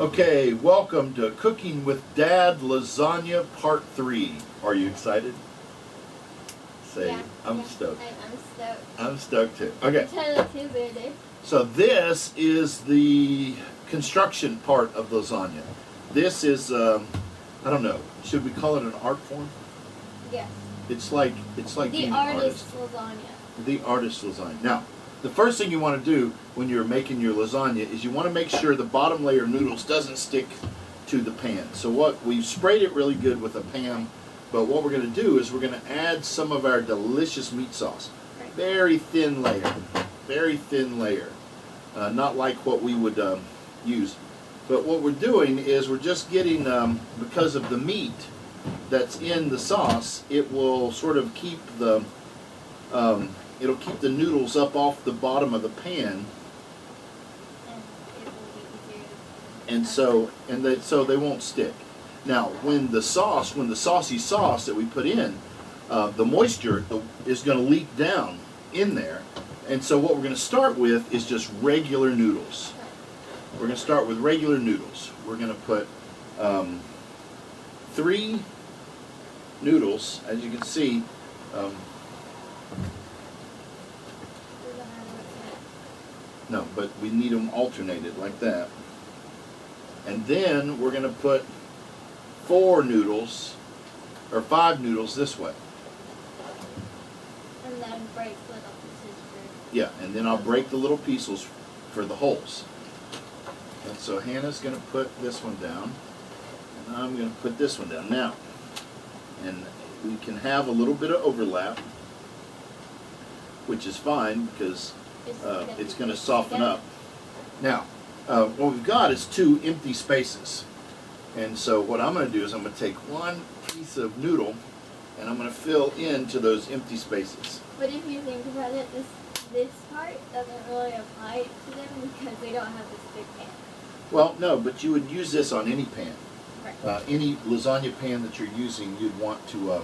Okay, welcome to Cooking with Dad Lasagna Part 3. Are you excited? Say, yeah, I'm stoked. I'm stoked. I'm stoked too. Okay, Too weird. so this is the construction part of lasagna. This is, I don't know, should we call it an art form? Yeah. It's like The being an artist artist. lasagna. The artist lasagna. Now, the first thing you want to do when you're making your lasagna is you want to make sure the bottom layer of noodles doesn't stick to the pan. So we've sprayed it really good with a pan, but what we're going to do is we're going to add some of our delicious meat sauce. Right. Very thin layer. Very thin layer. Not like what we would use. But what we're doing is we're just getting, because of the meat that's in the sauce, it will sort of keep the it'll keep the noodles up off the bottom of the pan, and so they won't stick. Now, when the saucy sauce that we put in, the moisture is going to leak down in there, and so what we're going to start with is just regular noodles. We're going to start with regular noodles. We're going to put 3 noodles, as you can see. No, but we need them alternated like that. And then we're going to put 4 noodles, or 5 noodles this way. And then break little pieces for... Yeah, and then I'll break the little pieces for the holes. And so Hannah's going to put this one down, and I'm going to put this one down. Now, and we can have a little bit of overlap, which is fine because it's going to soften up. Now, what we've got is 2 empty spaces. And so what I'm going to do is I'm going to take one piece of noodle and I'm going to fill into those empty spaces. But if you think about it, this part doesn't really apply to them because they don't have this big pan. Well, no, but you would use this on any pan. Right. Any lasagna pan that you're using, you'd want to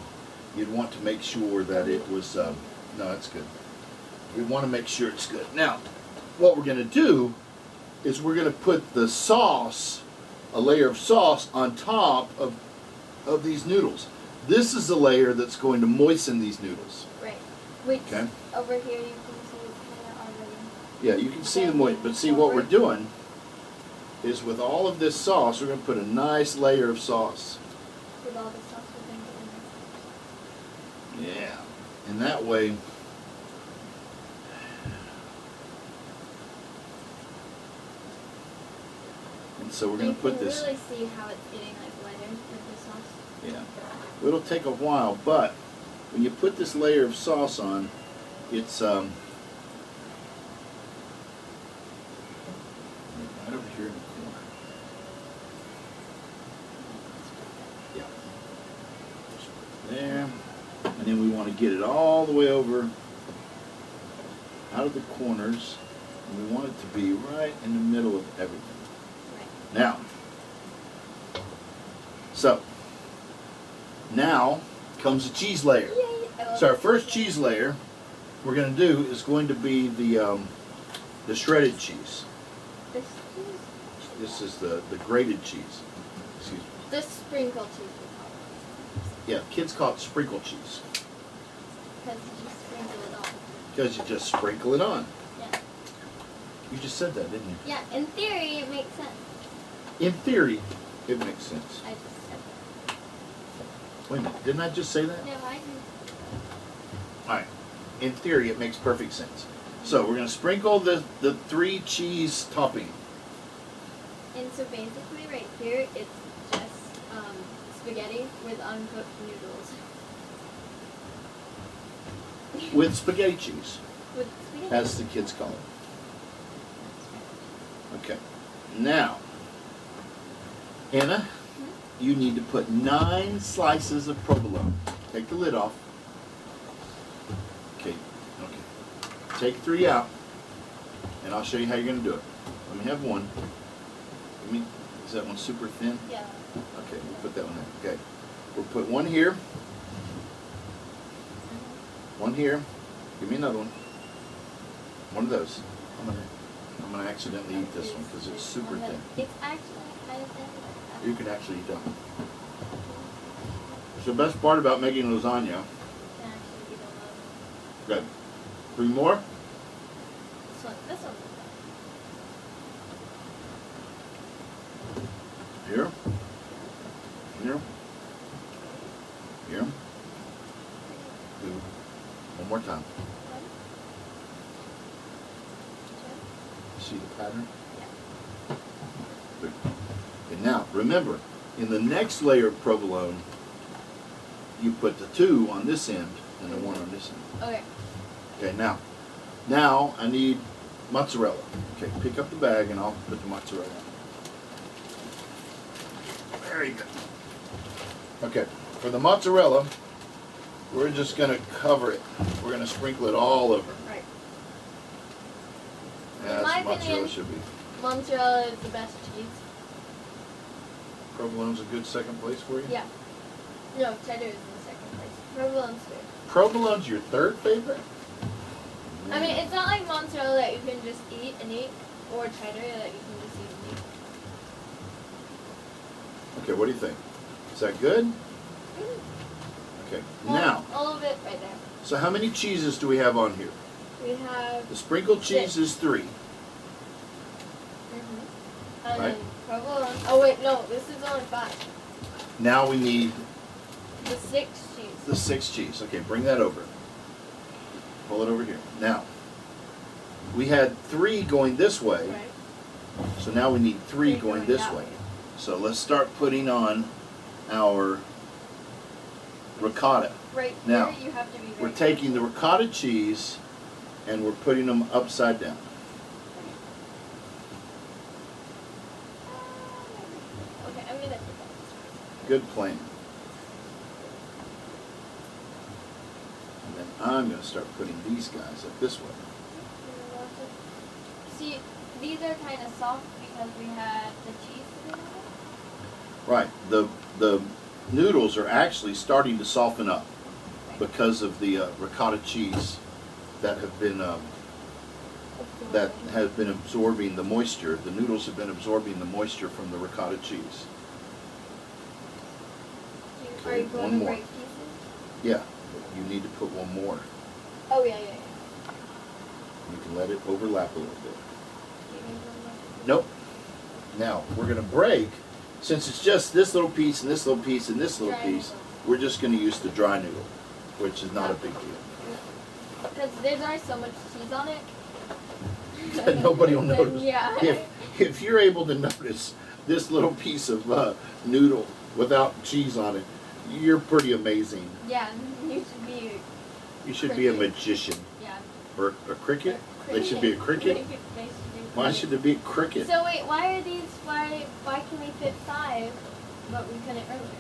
make sure that it was. No, that's good. We want to make sure it's good. Now, what we're going to do is we're going to put the sauce, a layer of sauce, on top of these noodles. This is the layer that's going to moisten these noodles. Right. Which Okay. over here you can see it's kind of already. Yeah, you can see the moist, but see what we're doing is with all of this sauce, we're going to put a nice layer of sauce. With all the sauce we're going to Yeah, and that way. And so we're going to put this. You can really see how it's getting like lighter with the sauce. Yeah, it'll take a while, but when you put this layer of sauce on, it's right over here in the corner. Yeah, just put it there, and then we want to get it all the way over out of the corners, and we want it to be right in the middle of everything. Now, so now comes the cheese layer. So our first cheese layer we're going to do is going to be the shredded cheese. This is the grated cheese. Excuse me. The sprinkle cheese we call it. Yeah, kids call it sprinkle cheese. Because you just sprinkle it on. Because you just sprinkle it on. Yeah. You just said that, didn't you? Yeah, in theory it makes sense. In theory, it makes sense. I just said that. Wait a minute, didn't I just say that? No, I did. Alright, in theory it makes perfect sense. So we're going to sprinkle the 3 cheese topping. And so basically right here it's just spaghetti with uncooked noodles. With spaghetti cheese, With spaghetti. as the kids call it. Okay, now, Hannah, you need to put 9 slices of provolone. Take the lid off. Okay. Take 3 out, and I'll show you how you're going to do it. Let me have one. Is that one super thin? Yeah. Okay, we'll put that one there. Okay. We'll put one here. One here. Give me another one. One of those. Come on in. I'm going to accidentally eat this one because it's super thin. It's actually kind of thin. You can actually eat that one. So the best part about making lasagna. Can actually eat a lot. Good. 3 more? This one. Here. Here. Here. Do. One more time. See the pattern? Yeah. Good. And now, remember, in the next layer of provolone, you put the 2 on this end and the 1 on this end. Okay. Okay, now I need mozzarella. Okay, pick up the bag and I'll put the mozzarella on. Very good. Okay, for the mozzarella, we're just going to cover it. We're going to sprinkle it all over. Right. As my mozzarella opinion, should be. Mozzarella is the best cheese. Provolone's a good second place for you? Yeah. No, cheddar is in the second place. Provolone's third. Provolone's your 3rd favorite? I mean, it's not like mozzarella that you can just eat and eat, or cheddar that you can just eat and eat. Okay, what do you think? Is that good? Okay, now, All of it right there. so how many cheeses do we have on here? We have. The sprinkled cheese is 3. And Right. then provolone. Oh wait, no, this is only 5. Now we need The 6 cheese. the 6 cheese. Okay, bring that over. Pull it over here. Now, we had 3 going this way, Right. so now we need 3 Three going going this that way. way. So let's start putting on our ricotta. Right Now, here, you have to be very We're taking the ricotta cheese and we're putting them upside down. Okay, I'm gonna do that. Good plan. And then I'm going to start putting these guys up this way. See, these are kind of soft because we had the cheese in it. Right. The noodles are actually starting to soften up because of the ricotta cheese that have been absorbing the moisture. The noodles have been absorbing the moisture from the ricotta cheese. Are Okay, you going one to more. break pieces? Yeah, but you need to put one more. Oh yeah. You can let it overlap a little bit. You need one more? Nope. Now, we're going to break, since it's just this little piece and this little piece and this little Dry piece, noodle. we're just going to use the dry noodle, which is not a big deal. Because there's already so much cheese on it. Nobody will notice. Yeah. If you're able to notice this little piece of noodle without cheese on it, you're pretty amazing. Yeah, you should be. You should be a magician. Yeah. Or a cricket? They should be a cricket? Why should there be a cricket? So wait, why are these? Why can we fit 5, but we couldn't earlier?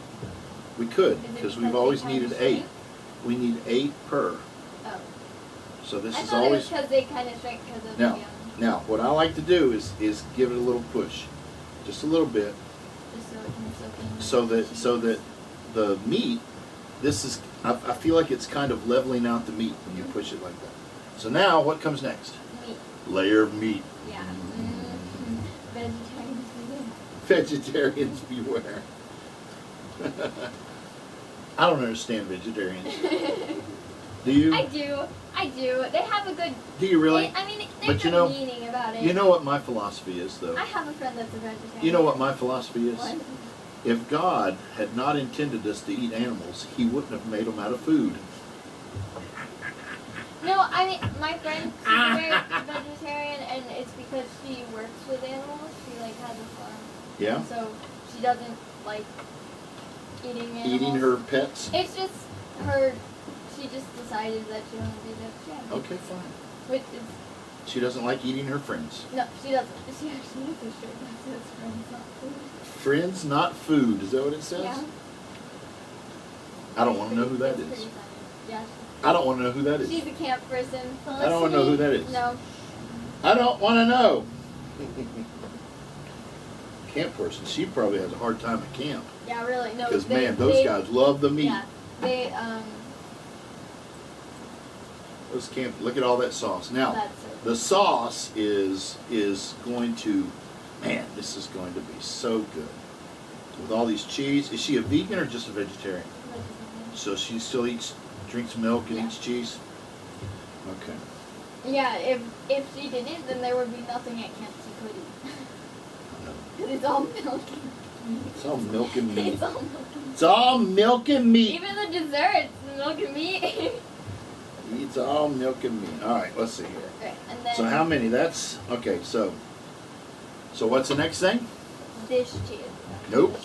We could, Is it because because we've they always kinda needed shrink? 8. We need 8 per. Oh. So this I is thought it was always... because they kind of shrank because of Now, the now, what I like to do is give it a little push. Just a little bit. just so it can soak in. So that the meat, this is, I feel like it's kind of leveling out the meat when you push it like that. So now, what comes next? Meat. Layer of meat. Yeah. Vegetarians vegan. Vegetarians beware. I don't understand vegetarians. Do you? I do. They have a good. Do you really? I mean, But there's you a know- meaning about it. You know what my philosophy is, though? I have a friend that's a vegetarian. You know what my philosophy is? What? If God had not intended us to eat animals, He wouldn't have made them out of food. No, I mean, my friend, she's a very vegetarian, and it's because she works with animals. She, like, has a farm. Yeah? And so she doesn't like eating animals. Eating her pets? It's just her, she just decided that she wanted to be vegetarian. Okay, fine. Which is, She doesn't like eating her friends. no, she doesn't. She actually has a shirt that says friends, not food. Friends, not food. Is that what it says? Yeah. I don't want to know who that It's is. pretty funny. Yeah. I don't want to know who that is. She's a camp person. I don't wanna know who that is. No. I don't want to know. Camp person. She probably has a hard time at camp. Yeah, really. No. Because, man, those guys love the meat. Yeah. They, Those camp. Look at all that sauce. Now, that's it. The sauce is going to, man, this is going to be so good. With all these cheese. Is she a vegan or just a vegetarian? So she still drinks milk and eats cheese? Okay. Yeah, if she didn't, then there would be nothing at camp she could eat. Because it's all milk and meat. It's all milk and meat. It's all milk and meat. It's all milk and meat. Even the desserts, milk and meat. It's all milk and meat. All right, let's see here. Right, and then So how many? That's okay. So what's the next thing? dish cheese. Nope.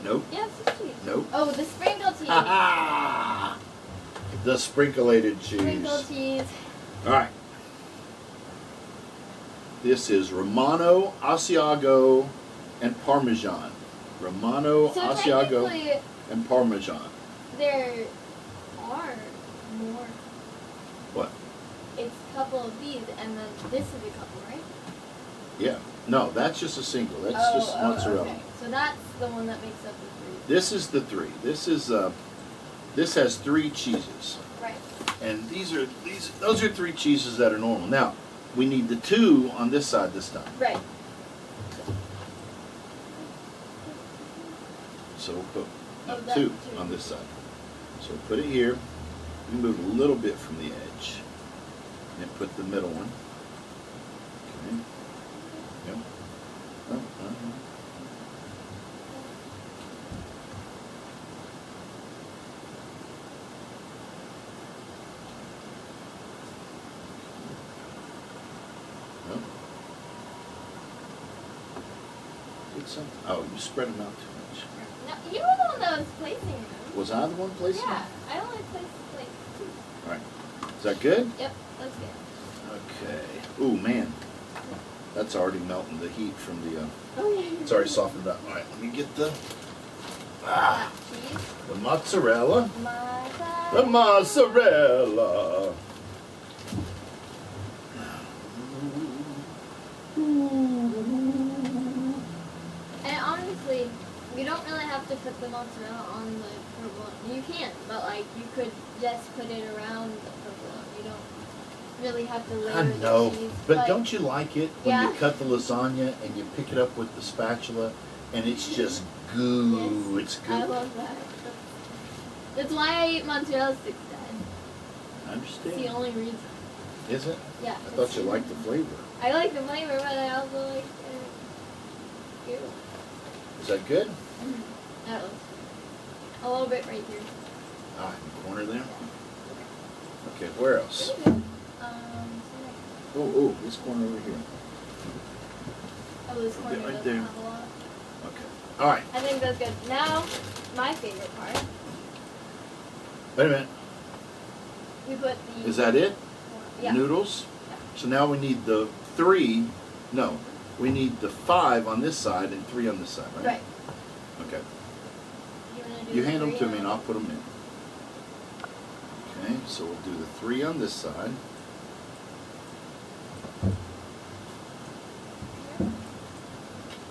Nope. Yes, it's cheese. Nope. Oh, the sprinkle cheese. The sprinkleated cheese. Sprinkle cheese. All right. This is Romano, Asiago, and Parmesan. Romano, So Asiago, technically, and Parmesan. there are more. What? It's a couple of these, and then this is a couple, right? Yeah. No, that's just a single. That's just mozzarella. Okay. So that's the one that makes up the three. This is the three. This has 3 cheeses. Right. And those are 3 cheeses that are normal. Now, we need the 2 on this side this time. Right. So we'll put Oh, 2 that on this side. So we'll put it here. We move a little bit from the edge. And then put the middle one. Okay. Yep. Oh, Well, did something. Oh, you spread them out too much. No, you were the one that was placing them. Was I the one placing Yeah, them? I only placed like 2. All right. Is that good? Yep, that's good. Okay. Ooh, man. That's already melting the heat from the, Oh yeah. it's already softened up. All right, let me get the Cheese. the mozzarella. Mozzarella. The mozzarella. And honestly, you don't really have to put the mozzarella on the provolone. You can, but like you could just put it around the provolone. You don't really have to layer I the know, cheese. but don't you like it when Yeah. you cut the lasagna and you pick it up with the spatula and it's just goo? Yes, It's I good. love that. That's why I eat mozzarella sticks, Dad. I It's the understand. only reason. Is it? Yeah. I thought you liked the flavor. I like the flavor, but I also like ew. Is that good? That looks a little bit right here. Ah, in the corner there. Okay, where else? Pretty good. Oh, this corner over here. Oh, this corner right doesn't there. have a lot. Okay. All right. I think that's good. Now, my favorite part. Wait a minute. We put the. Is that it? Yeah. Noodles? So now we need the 3. No, we need the 5 on this side and 3 on this side, right? Right. Okay. wanna do You the hand them three to me on- and I'll put them in. Okay, so we'll do the 3 on this side.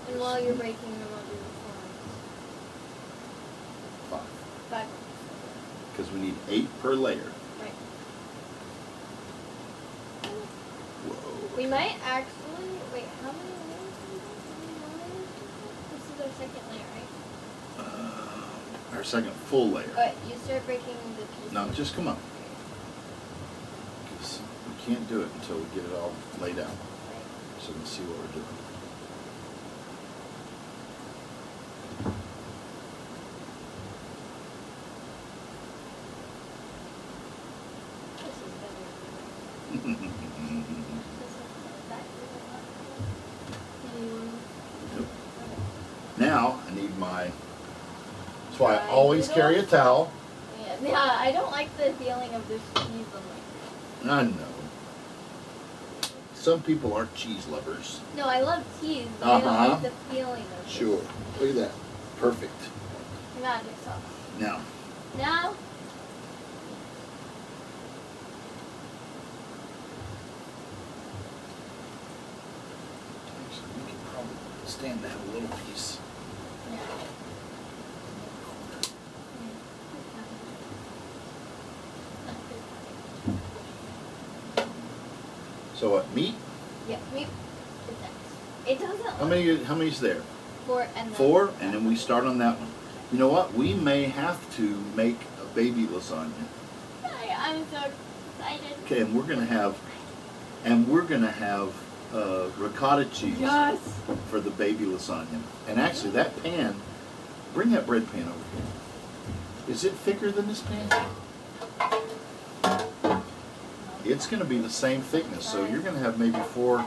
And while you're breaking them, I'll do the 4 5. 5. Because we need 8 per layer. Right. Whoa. We might actually. Wait, how many layers do we have? How many more layers do we have? This is our second layer, right? Our second full layer. Alright, you start breaking the pieces. No, just come on. 'Cause we can't do it until we get it all laid out. Right. So we can see what we're doing. This is better. This is exactly what I want. Nope. Now I need my. That's why I Dry always carry a noodles. towel. Yeah, I don't like the feeling of this cheese on my. I know. Some people aren't cheese lovers. No, I love cheese, but I don't Uh-huh. like the feeling of this. Sure. Look at that. Perfect. Magic sauce. Now, Now, actually, we can probably stand to have a little piece. yeah. So what? Meat? Yeah, meat is next. It doesn't. How many's there? 4 and then 4, and then we start on that one. You know what? We may have to make a baby lasagna. I'm so excited. Okay, and we're gonna have ricotta cheese Yes. for the baby lasagna. And actually, that pan, bring that bread pan over here. Is it thicker than this pan? It's gonna be the same thickness, so you're gonna have maybe 4.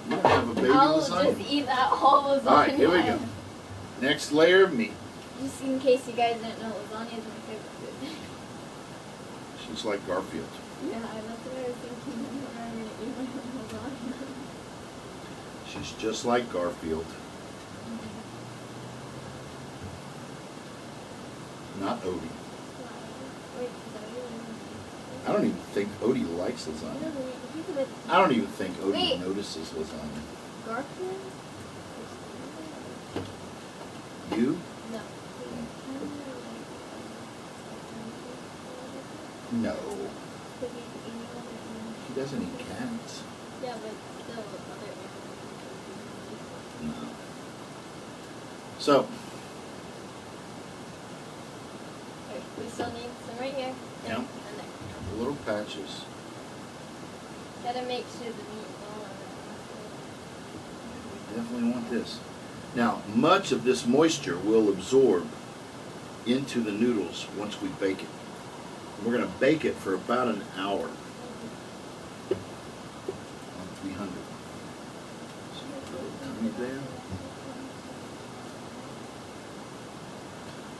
You're gonna have a baby I'll lasagna. just eat that whole lasagna. All right, here we go. Next layer of meat. Just in case you guys didn't know, lasagna is my favorite food. She's like Garfield. Yeah, that's what I was thinking when I'm gonna eat my lasagna. She's just like Garfield. Not Odie. Wait, I don't even think Odie likes lasagna. I don't even think Odie Wait. notices lasagna. Garfield? You? No. No. He doesn't eat cats. Yeah, but still other No. So, Wait, we still need some right here. Yeah. And there. little patches. Gotta make sure the meat We definitely want this. Now, much of this moisture will absorb into the noodles once we bake it. We're going to bake it for about an hour on 300. So throw a tiny there.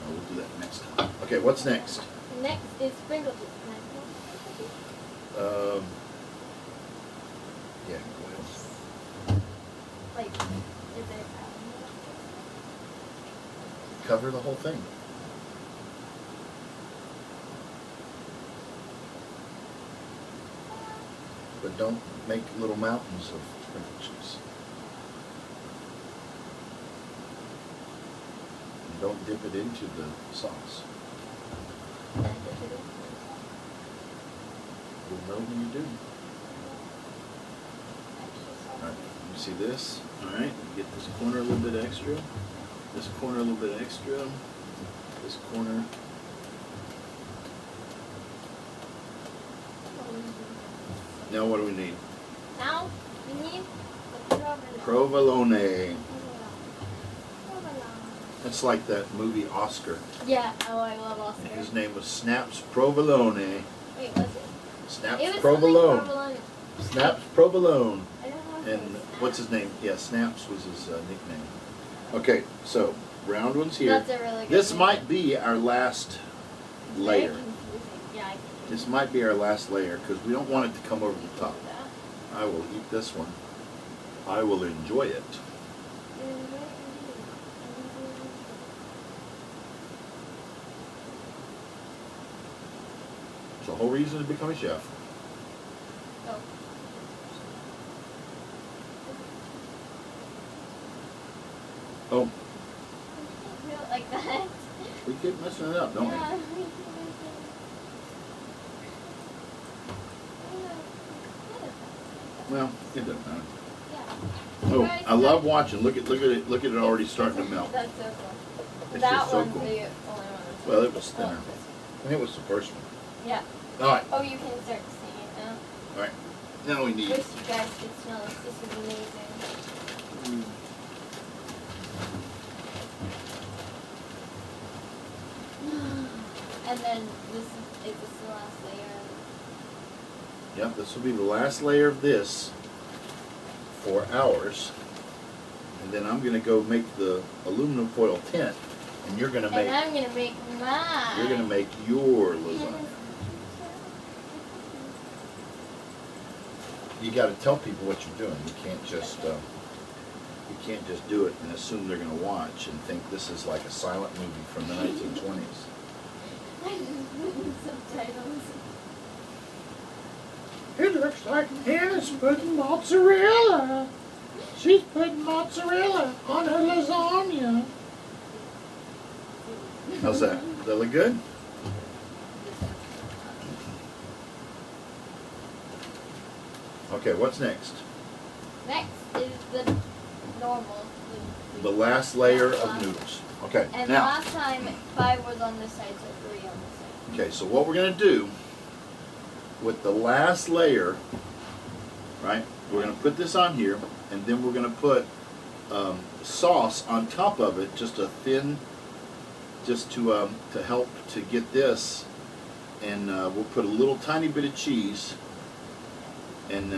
Oh, we'll do that next time. Okay, what's next? Next is sprinkle juice. Yeah, well, Like, is there cover the whole thing. But don't make little mountains of sprinkle juice. And don't dip it into the sauce. You'll know when you do. Alright, you see this? Alright, get this corner a little bit extra. This corner a little bit extra. This corner. Now what do we need? Now, we need the Provolone. That's like that movie Oscar. Yeah, oh, I love Oscar. His name was Snaps Provolone. Wait, was it? Snaps It was Provolone. Provolone. Snaps Provolone. I don't know if And it was what's his name? Yeah, Snaps was his nickname. Okay, so round one's here. That's a really good This name. might be our last Very layer. confusing. Yeah, I can This might be our last layer because we don't want it to come over the top. do that. I will eat this one. I will enjoy it. It's the whole reason to become a chef. Oh. Oh, Do it like that. we keep messing it up, don't Yeah. we? Well, it doesn't matter. Yeah. Oh, I love watching. Look at it. Look at it already starting to melt. That's so cool. It's That just so one's cool. the only one. Well, it was thinner. Oh, And it was the first one. yeah. All right. Oh, you can start to see it now. All right. Now we need. Wish you guys could smell this. This is amazing. And then this is the last layer. Yep, this will be the last layer of this for ours. And then I'm going to go make the aluminum foil tent, and you're going to make And I'm gonna make mine. you're going to make your lasagna. You got to tell people what you're doing. You can't just do it and assume they're going to watch and think this is like a silent movie from the 1920s. I just put subtitles. It looks like Hannah's putting mozzarella. She's putting mozzarella on her lasagna. How's that? Does that look good? Okay, what's next? Next is the normal. The last layer of noodles. Okay, And now. last time 5 was on this side, so 3 on this side. Okay, so what we're going to do with the last layer, right? We're going to put this on here, and then we're going to put sauce on top of it, just a thin, just to help to get this. And we'll put a little tiny bit of cheese, and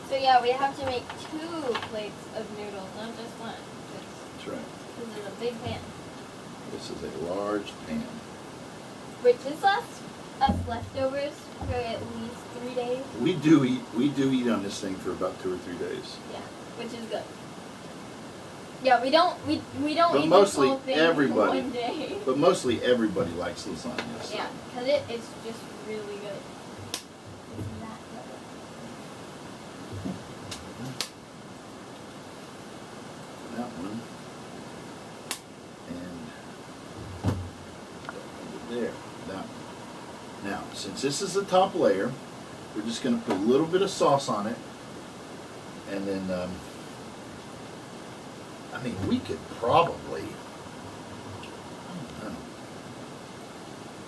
so yeah, we have to make 2 plates of noodles, not just one. that's right. This is a big pan. This is a large pan. Which is us leftovers for at least 3 days. We do eat on this thing for about 2 or 3 days. Yeah, which is good. Yeah, we don't But eat mostly the whole thing everybody. in one day. But mostly everybody likes lasagna. So. Yeah, because it is just really good. It's that good. That one. And there. That one. Now, since this is the top layer, we're just going to put a little bit of sauce on it. And then, I mean, we could probably,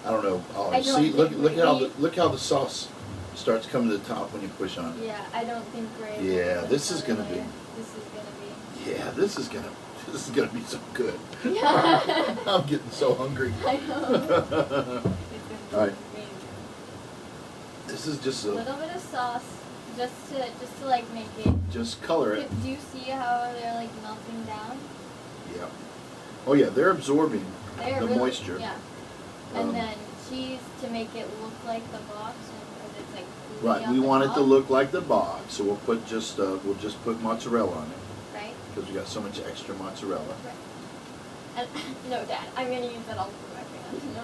I don't know. Oh, I don't see, look think how we- look how the sauce starts coming to the top when you push on it. Yeah, I don't think we're able Yeah, to put this is another gonna be- layer. This is gonna Yeah, this is gonna be so good. be. Yeah. I'm getting so hungry. I know. It's gonna be All right. amazing. This is just A little bit of sauce, just to like make it. just color it. Do you see how they're like melting down? Yeah. Oh yeah, they're absorbing They're the really, moisture. Yeah. And Um, then cheese to make it look like the box, and it's like gooey Right. on We the want it top, to look like the box, so we'll just put mozzarella on it right. because we got so much extra mozzarella. Right. And no, Dad, I'm gonna use that all over my pan. No.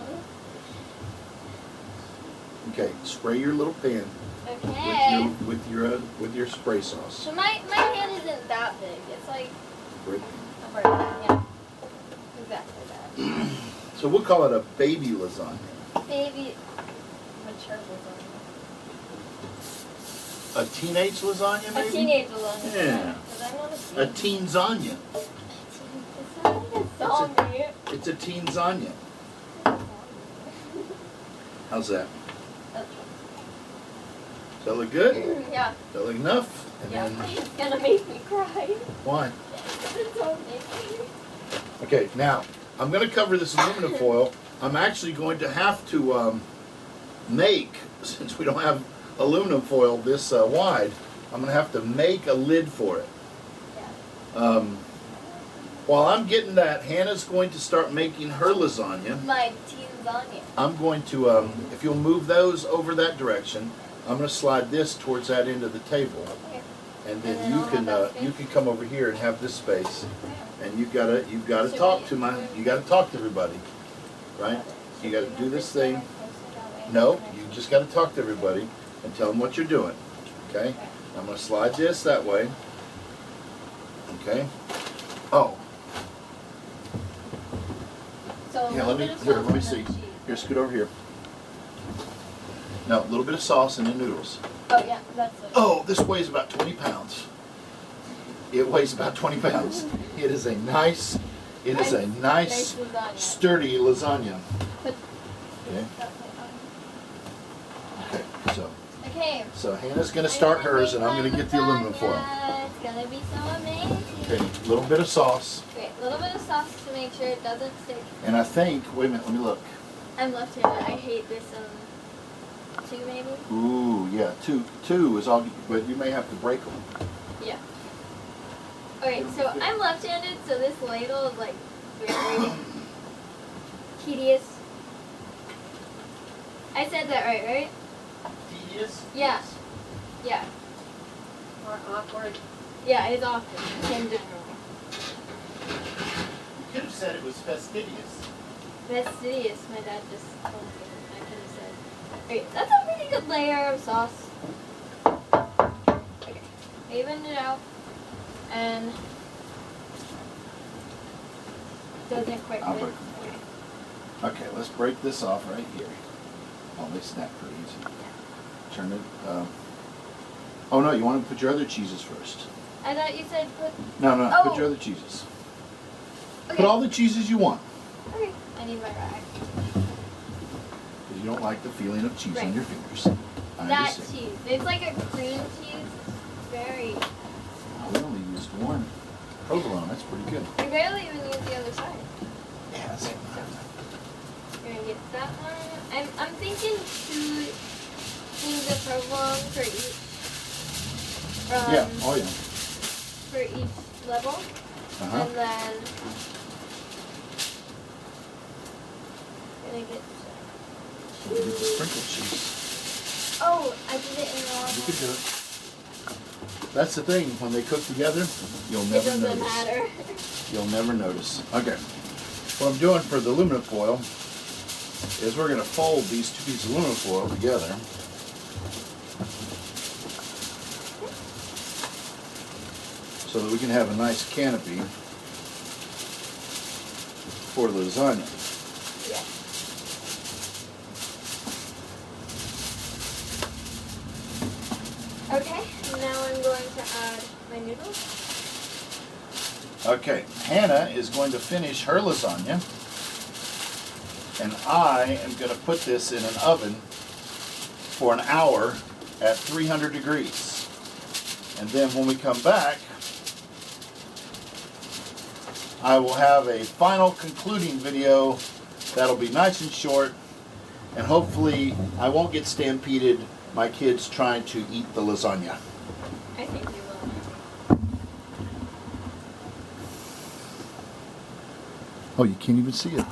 Okay. Spray your little pan Okay. with your spray sauce. So my hand isn't that big. It's like Great. a bird. Yeah. Exactly that. So we'll call it a baby lasagna. Baby mature lasagna. A teenage lasagna, maybe? A teenage lasagna. Yeah. Because I'm not A teenzanya. It's zombie. It's a teenzanya. How's that? Does that look good? Does Yeah. that look enough? And Yeah. then, It's gonna make me cry. why? It's so amazing. Okay, now, I'm going to cover this aluminum foil. I'm actually going to have to make, since we don't have aluminum foil this wide, I'm going to have to make a lid for it. Yeah. While I'm getting that, Hannah's going to start making her lasagna. My teen lasagna. I'm going to, if you'll move those over that direction, I'm going to slide this towards that end of the table. Okay. And then And then you I'll can have that you space? can come over here and have this space, Yeah. and you've got to Should talk we- to should we- you got to talk to everybody, right? You got to do this thing. No, you just got to talk to everybody and tell them what you're doing. Okay? I'm going to slide this that way. Okay? Oh, So a yeah. little Let me bit of here. sauce Let me and see. then cheese. Here, scoot over here. Now, a little bit of sauce and the noodles. Oh yeah, that's it. Oh, this weighs about 20 pounds. It weighs about 20 pounds. It is a nice, Nice lasagna. sturdy lasagna. Put Okay. that on. Okay. Okay. So Hannah's gonna start hers, and I'm gonna get the aluminum foil. lasagna. It's gonna be so amazing. Okay. A little bit of sauce, Wait, a little bit of sauce to make sure it doesn't stick. and I think. Wait a minute. Let me look. I'm left-handed. I hate this. 2 maybe. Ooh, yeah. Two is all, but you may have to break them. Yeah. Okay, so I'm left-handed, so this ladle is like very tedious. I said that right? Tedious. Yeah. Yeah. Or awkward. Yeah, it's awkward in general. You could have said it was fastidious. Fastidious, my dad just told me. I could have said. Okay, that's a pretty good layer of sauce. Okay, even it out. And doesn't quite I'll fit. break them. Okay, let's break this off right here. Oh, they snap pretty easy. Turn it. Oh no, you want to put your other cheeses first. I thought you said put. No, no, Oh. put your other cheeses. Okay. Put all the cheeses you want. Okay. I need my rag. Because you don't like the feeling of cheese on Right. your fingers. I That understand. cheese. It's like a cream cheese. Very. Oh, we only used one provolone. That's pretty good. We barely even use the other side. Yeah, that's it. We're gonna get that one. I'm thinking 2 things of provolone for each. Yeah. Oh yeah. For each level, Uh-huh. and then gonna get. You get the sprinkled cheese. Oh, I did it in the wrong You one. could do it. That's the thing. When they cook together, you'll It never doesn't notice. matter. You'll never notice. Okay. What I'm doing for the aluminum foil is we're going to fold these 2 pieces of aluminum foil together. So that we can have a nice canopy for the lasagna. Yeah. Okay, now I'm going to add my noodles. Okay, Hannah is going to finish her lasagna, and I am going to put this in an oven for an hour at 300 degrees. And then when we come back, I will have a final concluding video that'll be nice and short, and hopefully I won't get stampeded my kids trying to eat the lasagna. I think you will. Oh, you can't even see it.